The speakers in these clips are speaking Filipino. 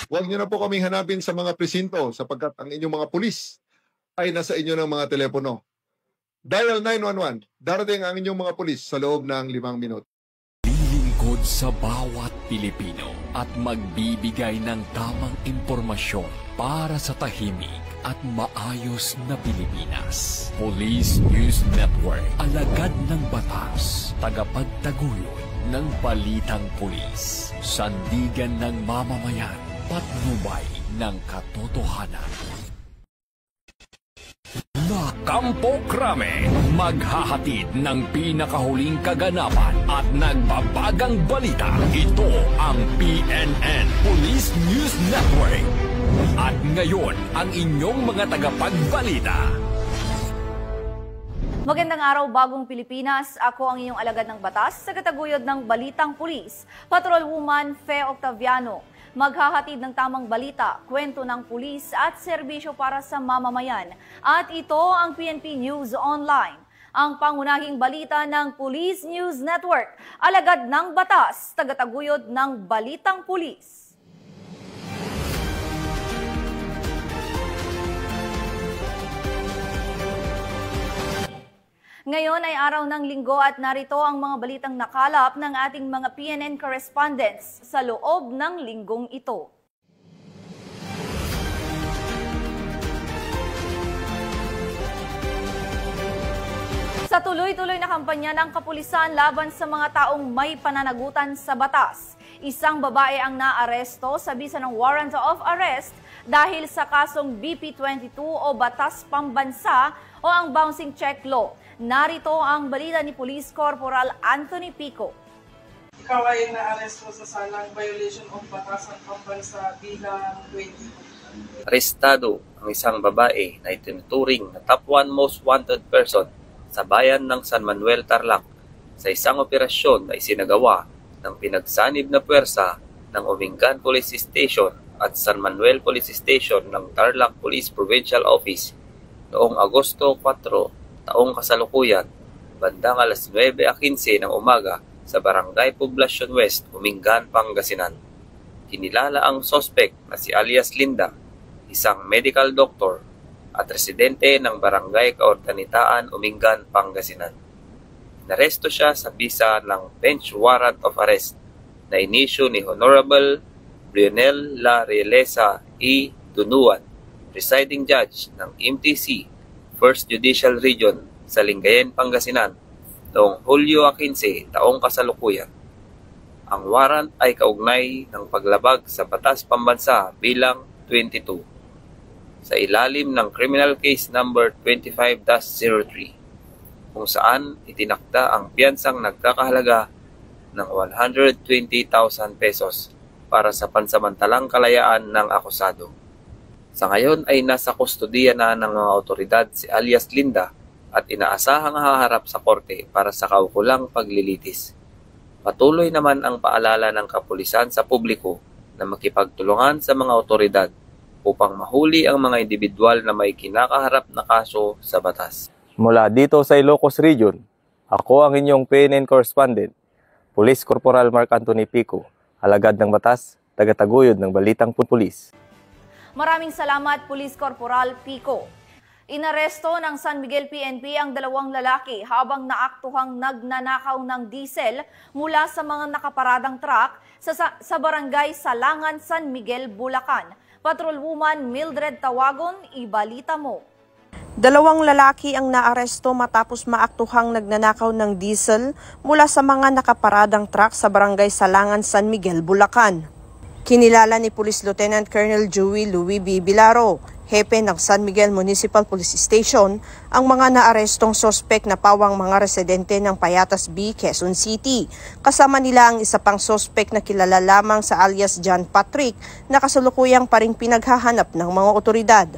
Huwag niyo na po kaming hanapin sa mga presinto sapagkat ang inyong mga pulis ay nasa inyo ng mga telepono. Dial 911. Darating ang inyong mga pulis sa loob ng 5 minuto. Lilingkod sa bawat Pilipino at magbibigay ng tamang impormasyon para sa tahimik at maayos na Pilipinas. Police News Network, alagad ng batas, tagapagtaguyod ng balitang pulis, sandigan ng mamamayan, patnubay ng katotohanan. Na Kampo Krame, maghahatid ng pinakahuling kaganapan at nagbabagang balita. Ito ang PNN Police News Network. At ngayon, ang inyong mga tagapagbalita. Magandang araw, bagong Pilipinas. Ako ang inyong alagad ng batas sa kataguyod ng Balitang Pulis, Patrolwoman Fe Octaviano. Maghahatid ng tamang balita, kwento ng pulis at serbisyo para sa mamamayan. At ito ang PNP News Online, ang pangunahing balita ng Police News Network, alagad ng batas, tagataguyod ng Balitang Pulis. Ngayon ay araw ng Linggo at narito ang mga balitang nakalap ng ating mga PNN correspondents sa loob ng linggong ito. Sa tuloy-tuloy na kampanya ng kapulisan laban sa mga taong may pananagutan sa batas, isang babae ang naaresto sa bisa ng warrant of arrest dahil sa kasong BP-22 o Batas Pambansa o ang Bouncing Check Law. Narito ang balita ni Police Corporal Anthony Pico. Ikaw ay naaresto sa salang violation of Batasan Pambansa bilang 22. Arestado ang isang babae na itinuturing na top 1 most wanted person sa bayan ng San Manuel, Tarlac sa isang operasyon na isinagawa ng pinagsanib na puwersa ng Umingan Police Station at San Manuel Police Station ng Tarlac Police Provincial Office noong Agosto 4, taong kasalukuyan, bandang alas 9:15 ng umaga sa Barangay Poblacion West, Umingan, Pangasinan. Kinilala ang sospek na si alias Linda, isang medical doctor at residente ng Barangay Kaordanitaan, Umingan, Pangasinan. Naresto siya sa bisa ng bench warrant of arrest na inisyu ni Honorable Brionel La Realeza E. Dunuan, presiding judge ng MTC First Judicial Region sa Lingayen, Pangasinan noong Hulyo 15, taong kasalukuyan. Ang warrant ay kaugnay ng paglabag sa Batas Pambansa bilang 22 sa ilalim ng Criminal Case Number 25-03 kung saan itinakda ang piyansang nagkakahalaga ng 120,000 pesos para sa pansamantalang kalayaan ng akusado. Sa ngayon ay nasa kustodiya na ng mga otoridad si alias Linda at inaasahang haharap sa korte para sa kaukulang paglilitis. Patuloy naman ang paalala ng kapulisan sa publiko na makipagtulungan sa mga otoridad upang mahuli ang mga individual na may kinakaharap na kaso sa batas. Mula dito sa Ilocos Region, ako ang inyong PNN correspondent, Police Corporal Mark Anthony Pico, alagad ng batas, tagataguyod ng Balitang Pulis. Maraming salamat, Police Corporal Pico. Inaresto ng San Miguel PNP ang 2 lalaki habang naaktuhang nagnanakaw ng diesel mula sa mga nakaparadang truck sa barangay Salangan, San Miguel, Bulacan. Patrolwoman Mildred Tawagon, ibalita mo. 2 lalaki ang naaresto matapos maaktuhang nagnanakaw ng diesel mula sa mga nakaparadang truck sa barangay Salangan, San Miguel, Bulacan. Kinilala ni Police Lieutenant Colonel Joey Louis B. Bilaro, hepe ng San Miguel Municipal Police Station, ang mga naarestong sospek na pawang mga residente ng Payatas B, Quezon City. Kasama nila ang isa pang sospek na kilala lamang sa alias John Patrick na kasalukuyang pa ring pinaghahanap ng mga otoridad.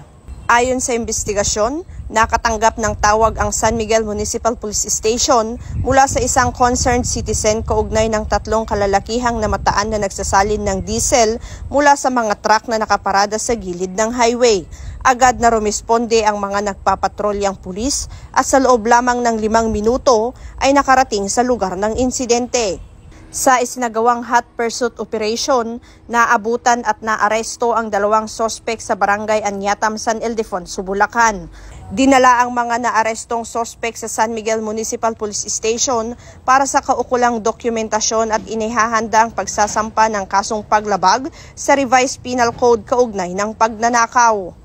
Ayon sa investigasyon, nakatanggap ng tawag ang San Miguel Municipal Police Station mula sa isang concerned citizen kaugnay ng 3 kalalakihang namataan na nagsasalin ng diesel mula sa mga truck na nakaparada sa gilid ng highway. Agad na rumisponde ang mga nagpapatrolyang pulis at sa loob lamang ng 5 minuto ay nakarating sa lugar ng insidente. Sa isinagawang hot pursuit operation, naabutan at naaresto ang 2 sospek sa barangay Anyatam, San Ildefonso, Bulacan. Dinala ang mga naarestong sospek sa San Miguel Municipal Police Station para sa kaukulang dokumentasyon at inihahanda ang pagsasampa ng kasong paglabag sa Revised Penal Code kaugnay ng pagnanakaw.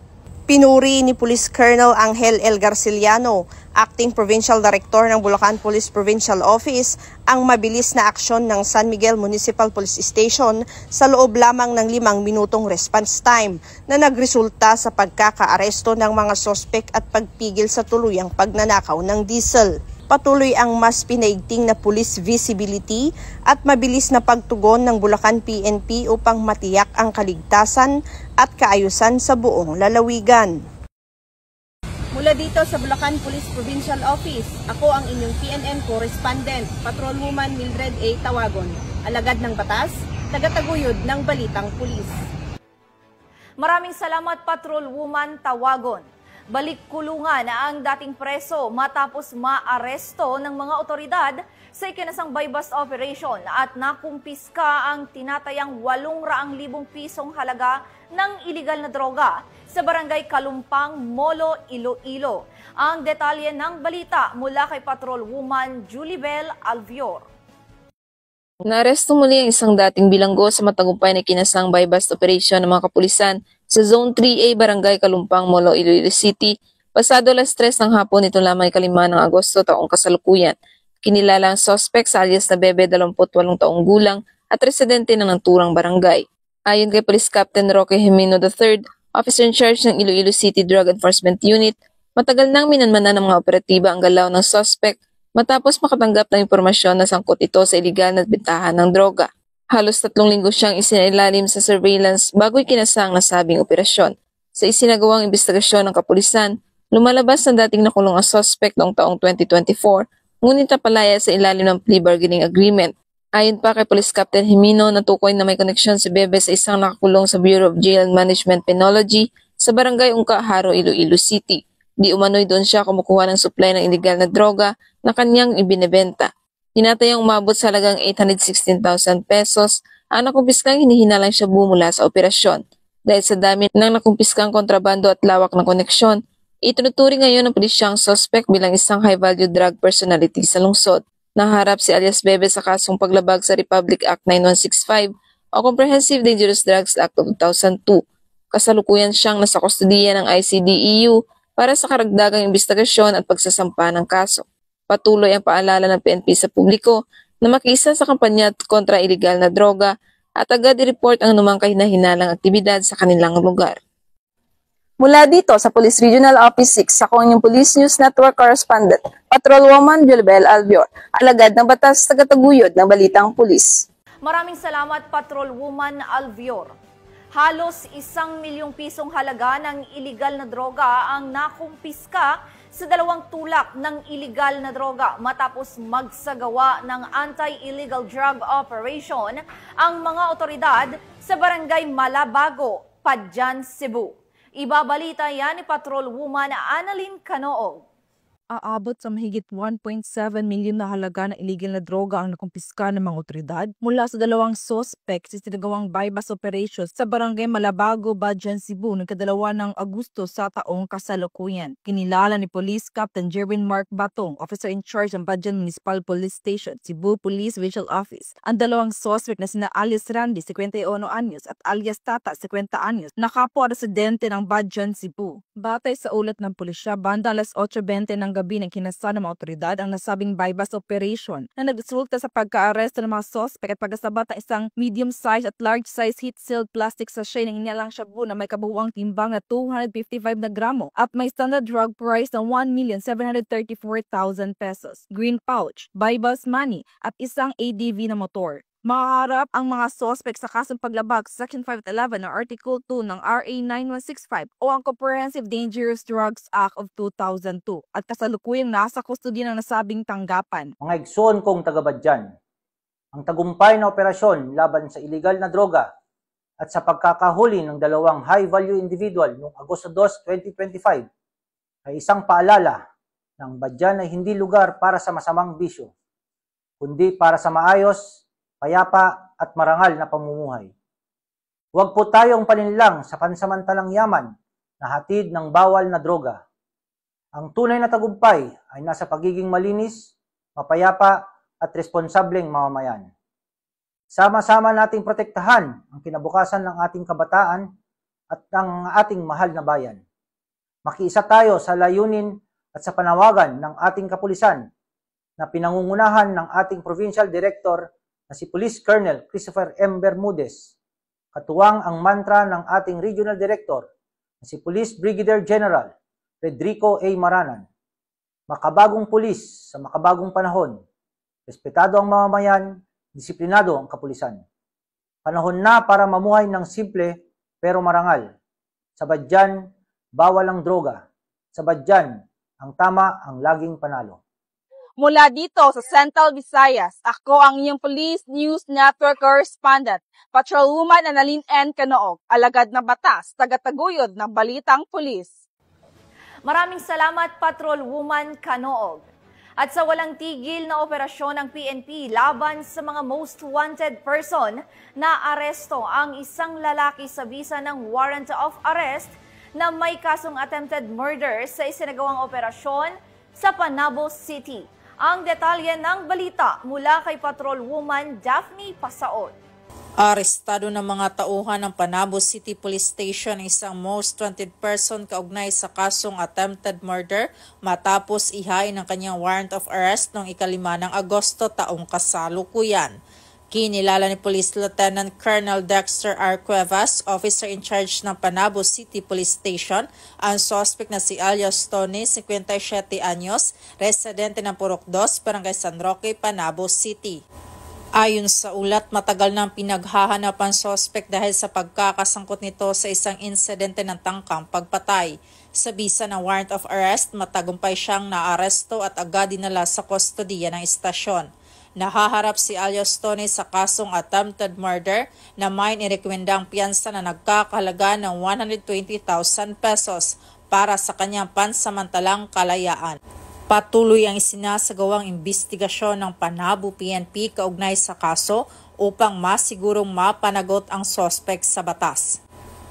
Pinuri ni Police Colonel Angel L. Garciliano, Acting Provincial Director ng Bulacan Police Provincial Office, ang mabilis na aksyon ng San Miguel Municipal Police Station sa loob lamang ng 5 minutong response time na nagresulta sa pagkakaaresto ng mga sospek at pagpigil sa tuluyang pagnanakaw ng diesel. Patuloy ang mas pinaigting na police visibility at mabilis na pagtugon ng Bulacan PNP upang matiyak ang kaligtasan at kaayusan sa buong lalawigan. Mula dito sa Bulacan Police Provincial Office, ako ang inyong PNN correspondent, Patrolwoman Mildred A. Tawagon, alagad ng batas, tagataguyod ng Balitang Pulis. Maraming salamat, Patrolwoman Tawagon. Balik kulungan ang dating preso matapos maaresto ng mga otoridad sa ikinasang buy-bust operation at nakumpiska ang tinatayang 800,000 pisong halaga ng iligal na droga sa barangay Kalumpang, Molo, Iloilo. Ang detalye ng balita mula kay Patrolwoman Julibel Alvior. Naaresto muli ang isang dating bilanggo sa matagumpay na kinasang buy-bust operation ng mga kapulisan sa Zone 3A, Barangay Kalumpang, Molo, Iloilo City, pasado 3:00 ng hapon nito lamang 5 ng Agosto taong kasalukuyan. Kinilala ang suspect sa alias na Bebe, 28 taong gulang at residente ng naturang barangay. Ayon kay Police Captain Roque Jimeno III, Officer in Charge ng Iloilo City Drug Enforcement Unit, matagal nang minanmanan ng mga operatiba ang galaw ng suspect matapos makatanggap ng impormasyon na sangkot ito sa iligal na bentahan ng droga. Halos 3 linggo siyang isinailalim sa surveillance bago ikinasang nasabing operasyon. Sa isinagawang investigasyon ng kapulisan, lumalabas na dating nakulong ang suspect noong taong 2024, ngunit napalaya sa ilalim ng plea bargaining agreement. Ayon pa kay Police Captain Jimeno, natukoy na may koneksyon si Bebe sa isang nakakulong sa Bureau of Jail Management Penology sa Barangay Ungka, Haro, Iloilo City. Di umano'y doon siya kumukuha ng supply ng iligal na droga na kanyang ibinebenta. Tinatayang umabot sa halagang 816,000 pesos ang nakumpiskang hinihinalang siya bumula sa operasyon. Dahil sa dami ng nakumpiskang kontrabando at lawak ng koneksyon, itinuturing ngayon ng pulisyang suspect bilang isang high-value drug personality sa lungsod. Naharap si alias Bebe sa kasong paglabag sa Republic Act 9165 o Comprehensive Dangerous Drugs Act of 2002. Kasalukuyan siyang nasa kustodiya ng ICDEU para sa karagdagang investigasyon at pagsasampa ng kaso. Patuloy ang paalala ng PNP sa publiko na makiisa sa kampanya kontra iligal na droga at agad i-report ang anumang kahina-hinalang aktibidad sa kanilang lugar. Mula dito sa Police Regional Office 6, ako ang inyong Police News Network Correspondent, Patrolwoman Julibel Alvior, alagad ng batas, tagataguyod ng Balitang Pulis. Maraming salamat, Patrolwoman Alvior. Halos 1 milyong pisong halaga ng iligal na droga ang nakumpiska sa 2 tulak ng iligal na droga matapos magsagawa ng anti-illegal drug operation ang mga otoridad sa Barangay Malabago, Padjan, Cebu. Ibabalita yan ni Patrolwoman Annalyn Canoog. Aabot sa mahigit 1.7 milyon na halaga na illegal na droga ang nakumpiska ng mga otoridad mula sa 2 suspect sa sinagawang buy-bust operation sa Barangay Malabago, Badjan, Cebu ng 2 ng Agosto sa taong kasalukuyan. Kinilala ni Police Captain Jerwin Mark Batong, Officer in Charge ng Badjan Municipal Police Station, Cebu Police Regional Office, ang 2 suspect na sina alias Randy, 51 anyos at alias Tata, 50 anyos, na kapwa-residente ng Badjan, Cebu. Batay sa ulat ng pulisya, banda alas 8:20 ng gabi ng kinasa ng mga otoridad ang nasabing buy-bust operation na nagresulta sa pagka-aresto ng mga suspect at pagkasabat ng isang medium-size at large-size heat-sealed plastic sachet ng inilalang shabu na may kabuuang timbang na 255 na gramo at may standard drug price na 1,734,000 pesos, green pouch, buy-bust money at isang ADV na motor. Makaharap ang mga suspect sa kasong paglabag sa Section 511 ng Article 2 ng RA 9165 o ang Comprehensive Dangerous Drugs Act of 2002 at kasalukuyang nasa kustodiya ng nasabing tanggapan. Mga igsoon kong taga-Badjan, ang tagumpay na operasyon laban sa iligal na droga at sa pagkakahuli ng 2 high-value individual noong Agosto 2, 2025 ay isang paalala ng Badjan ay hindi lugar para sa masamang bisyo, kundi para sa maayos payapa at marangal na pamumuhay. Huwag po tayong paninlang sa pansamantalang yaman na hatid ng bawal na droga. Ang tunay na tagumpay ay nasa pagiging malinis, mapayapa at responsableng mamamayan. Sama-sama nating protektahan ang kinabukasan ng ating kabataan at ng ating mahal na bayan. Makiisa tayo sa layunin at sa panawagan ng ating kapulisan na pinangungunahan ng ating Provincial Director na si Police Colonel Christopher M. Bermudez. Katuwang ang mantra ng ating Regional Director na si Police Brigadier General Federico A. Maranan. Makabagong pulis sa makabagong panahon. Respetado ang mamamayan, disiplinado ang kapulisan. Panahon na para mamuhay ng simple pero marangal. Sabad dyan, bawal ang droga. Sabad dyan, ang tama ang laging panalo. Mula dito sa Central Visayas, ako ang inyong Police News Network Correspondent, Patrolwoman Annalyn N. Canoog, alagad ng batas, tagataguyod ng Balitang Pulis. Maraming salamat, Patrolwoman Canoog. At sa walang tigil na operasyon ng PNP laban sa mga most wanted person, naaresto ang isang lalaki sa bisa ng warrant of arrest na may kasong attempted murder sa isinagawang operasyon sa Panabo City. Ang detalye ng balita mula kay Patrolwoman Daphne Pasaon. Arestado ng mga tauhan ng Panabo City Police Station ang isang most wanted person kaugnay sa kasong attempted murder matapos ihain ang kanyang warrant of arrest noong 5 ng Agosto taong kasalukuyan. Kinilala ni Police Lieutenant Colonel Dexter R. Cuevas, officer in charge ng Panabo City Police Station, ang suspect na si alias Tony, 57 anyos, residente ng Purok 2, Barangay San Roque, Panabo City. Ayon sa ulat, matagal nang pinaghahanap ang suspect dahil sa pagkakasangkot nito sa isang insidente ng tangkang pagpatay. Sa bisa ng warrant of arrest, matagumpay siyang naaresto at agad dinala sa kustodiya ng istasyon. Nahaharap si alias Tony sa kasong attempted murder na may inirekomendang piyansa na nagkakahalaga ng 120,000 pesos para sa kanyang pansamantalang kalayaan. Patuloy ang isinasagawang imbestigasyon ng Panabo PNP kaugnay sa kaso upang masigurong mapanagot ang suspect sa batas.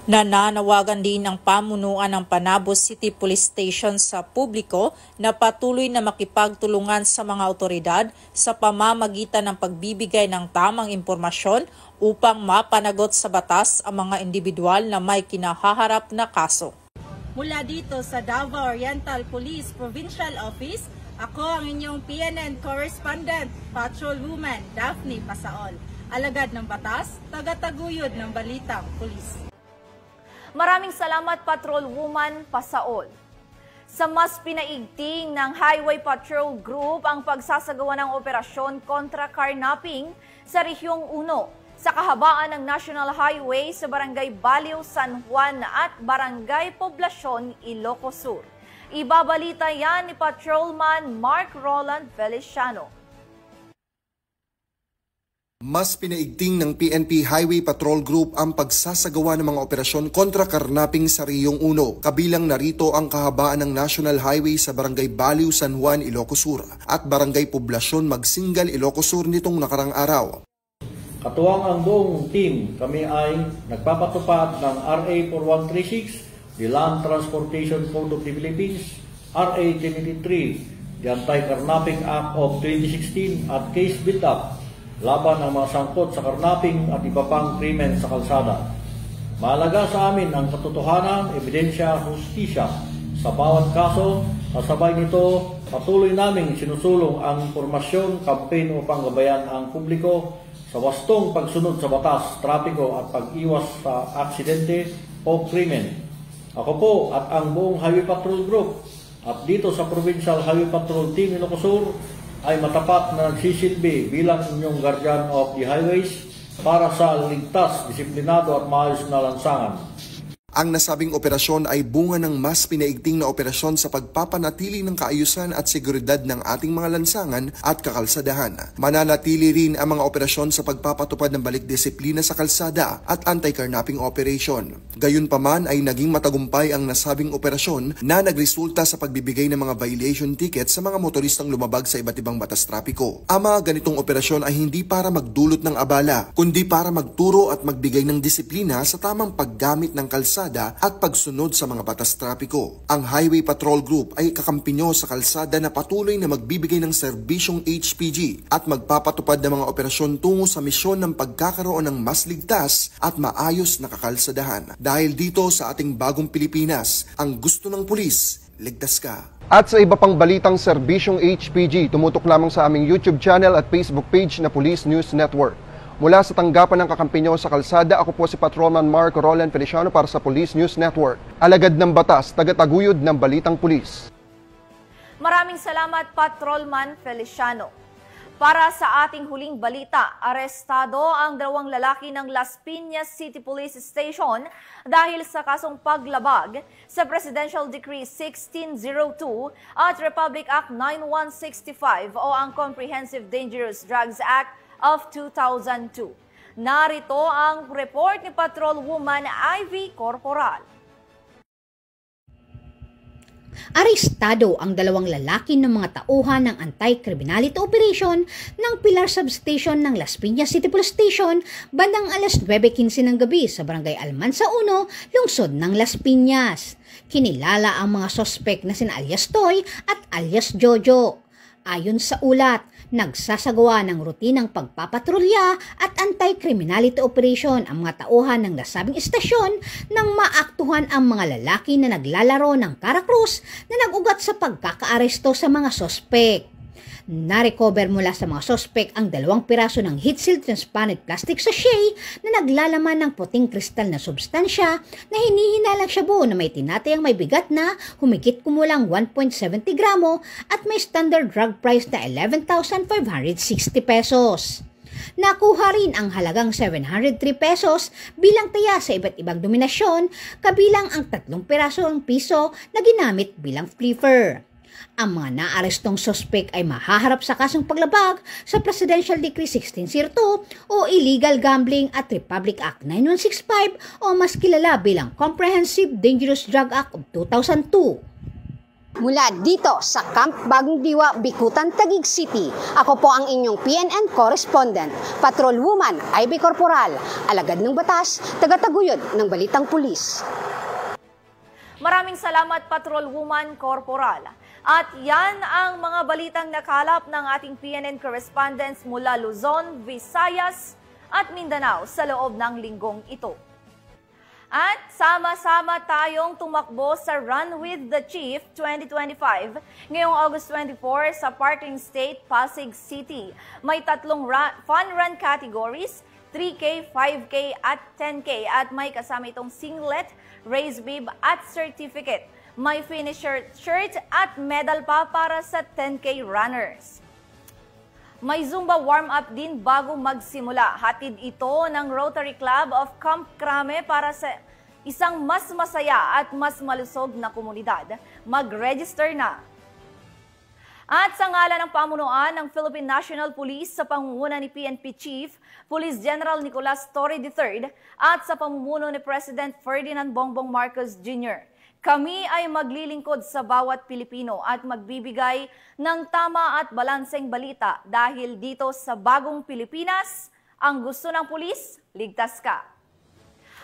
Nananawagan din ang pamunuan ng Panabo City Police Station sa publiko na patuloy na makipagtulungan sa mga otoridad sa pamamagitan ng pagbibigay ng tamang impormasyon upang mapanagot sa batas ang mga individual na may kinahaharap na kaso. Mula dito sa Davao Oriental Police Provincial Office, ako ang inyong PNN Correspondent, Patrolwoman Daphne Pasaon, alagad ng batas, tagataguyod ng Balitang Pulis. Maraming salamat, Patrolwoman Pasaon. Sa mas pinaigting ng Highway Patrol Group ang pagsasagawa ng operasyon kontra carnapping sa Rehiyon 1 sa kahabaan ng National Highway sa Barangay Baliw, San Juan at Barangay Poblacion, Ilocos Sur. Ibabalita yan ni Patrolman Mark Roland Feliciano. Mas pinaigting ng PNP Highway Patrol Group ang pagsasagawa ng mga operasyon kontra karnaping sa Rehiyong 1. Kabilang narito ang kahabaan ng National Highway sa Barangay Baliw, San Juan, Ilocos Sur at Barangay Poblacion, Magsingal, Ilocos Sur nitong nakarang araw. Katuwang ang buong team, kami ay nagpapatupad ng RA 4136, the Land Transportation Code of the Philippines, RA 1083, the Anti-Carnapping Act of 2016 at case beat-up laban ang mga sangkot sa karnapping at iba pang krimen sa kalsada. Mahalaga sa amin ang katotohanan, ebidensya, hustisya sa bawat kaso. Kasabay nito, patuloy naming sinusulong ang impormasyon, campaign upang gabayan ang publiko sa wastong pagsunod sa batas, trapiko at pag-iwas sa aksidente o krimen. Ako po at ang buong Highway Patrol Group at dito sa Provincial Highway Patrol Team Ilocos Sur ay matapat na nagsisilbi bilang inyong guardian of the highways para sa ligtas, disiplinado at maayos na lansangan. Ang nasabing operasyon ay bunga ng mas pinaigting na operasyon sa pagpapanatili ng kaayusan at seguridad ng ating mga lansangan at kakalsadahan. Mananatili rin ang mga operasyon sa pagpapatupad ng balik disiplina sa kalsada at anti-carnapping operation. Gayunpaman ay naging matagumpay ang nasabing operasyon na nagresulta sa pagbibigay ng mga violation tickets sa mga motoristang lumabag sa iba't ibang batas trapiko. Ang mga ganitong operasyon ay hindi para magdulot ng abala, kundi para magturo at magbigay ng disiplina sa tamang paggamit ng kalsada at pagsunod sa mga batas trapiko. Ang Highway Patrol Group ay kakampinyo sa kalsada na patuloy na magbibigay ng serbisyong HPG at magpapatupad ng mga operasyon tungo sa misyon ng pagkakaroon ng mas ligtas at maayos na kakalsadahan. Dahil dito sa ating bagong Pilipinas, ang gusto ng pulis, ligtas ka. At sa iba pang balitang serbisyong HPG, tumutok lamang sa aming YouTube channel at Facebook page na Police News Network. Mula sa tanggapan ng kakampinyo sa kalsada, ako po si Patrolman Mark Roland Feliciano para sa Police News Network. Alagad ng batas, tagataguyod ng balitang pulis. Maraming salamat, Patrolman Feliciano. Para sa ating huling balita, arestado ang 2 lalaki ng Las Piñas City Police Station dahil sa kasong paglabag sa Presidential Decree 1602 at Republic Act 9165 o ang Comprehensive Dangerous Drugs Act of 2002. Narito ang report ni Patrolwoman Ivy Corporal. Arestado ang 2 lalaki ng mga tauhan ng Anti-Criminality Operation ng Pilar Substation ng Las Piñas City Police Station bandang alas 9:15 ng gabi sa Barangay Almansa 1, lungsod ng Las Piñas. Kinilala ang mga sospek na sina alias Toy at alias Jojo. Ayon sa ulat, nagsasagawa ng rutinang pagpapatrolya at anti-criminality operation ang mga tauhan ng nasabing istasyon nang maaktuhan ang mga lalaki na naglalaro ng karakrus na nag-ugat sa pagkakaaresto sa mga sospek. Na-recover mula sa mga sospek ang 2 piraso ng heat-sealed transparent plastic sachet na naglalaman ng puting kristal na substansya na hinihinalang shabu na may tinatayang may bigat na humigit kumulang 1.70 gramo at may standard drug price na 11,560 pesos. Nakuha rin ang halagang 703 pesos bilang taya sa iba't ibang dominasyon, kabilang ang 3 piraso ng piso na ginamit bilang flipper. Ang mga naarestong sospek ay mahaharap sa kasong paglabag sa Presidential Decree 1602 o Illegal Gambling at Republic Act 9165 o mas kilala bilang Comprehensive Dangerous Drug Act of 2002. Mula dito sa Camp Bagong Diwa, Bikutan, Taguig City, ako po ang inyong PNN correspondent, Patrolwoman Ivy Corporal, alagad ng batas, tagataguyod ng balitang pulis. Maraming salamat, Patrolwoman Corporal. At yan ang mga balitang nakalap ng ating PNN correspondents mula Luzon, Visayas at Mindanao sa loob ng linggong ito. At sama-sama tayong tumakbo sa Run with the Chief 2025 ngayong August 24 sa Parking State, Pasig City. May 3 fun run categories, 3K, 5K at 10K at may kasama itong singlet, race bib at certificate. May finisher shirt at medal pa para sa 10K runners. May Zumba warm-up din bago magsimula. Hatid ito ng Rotary Club of Camp Crame para sa isang mas masaya at mas malusog na komunidad. Mag-register na! At sa ngalan ng pamunuan ng Philippine National Police sa pangunguna ni PNP Chief, Police General Nicolas Torre III at sa pamumuno ni President Ferdinand Bongbong Marcos Jr., kami ay maglilingkod sa bawat Pilipino at magbibigay ng tama at balanseng balita dahil dito sa bagong Pilipinas, ang gusto ng pulis, ligtas ka.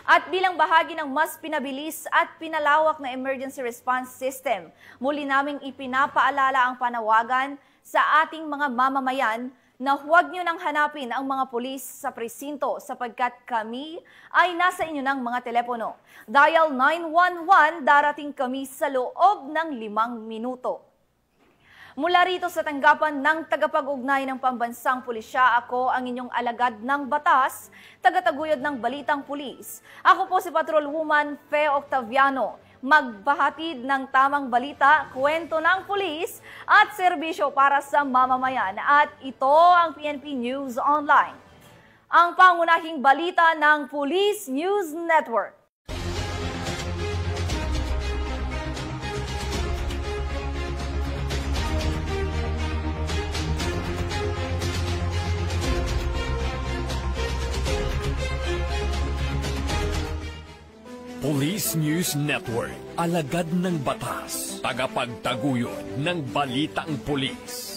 At bilang bahagi ng mas pinabilis at pinalawak na emergency response system, muli naming ipinapaalala ang panawagan sa ating mga mamamayan na huwag nyo nang hanapin ang mga pulis sa presinto sapagkat kami ay nasa inyo ng mga telepono. Dial 911, darating kami sa loob ng 5 minuto. Mula rito sa tanggapan ng tagapag-ugnay ng Pambansang Pulisya, ako ang inyong alagad ng batas, tagataguyod ng Balitang Pulis. Ako po si Patrolwoman Fe Octaviano. Magbahatid ng tamang balita, kwento ng pulis at serbisyo para sa mamamayan. At ito ang PNP News Online, ang pangunahing balita ng Police News Network. Police News Network, alagad ng batas, tagapagtaguyod ng balitang pulis.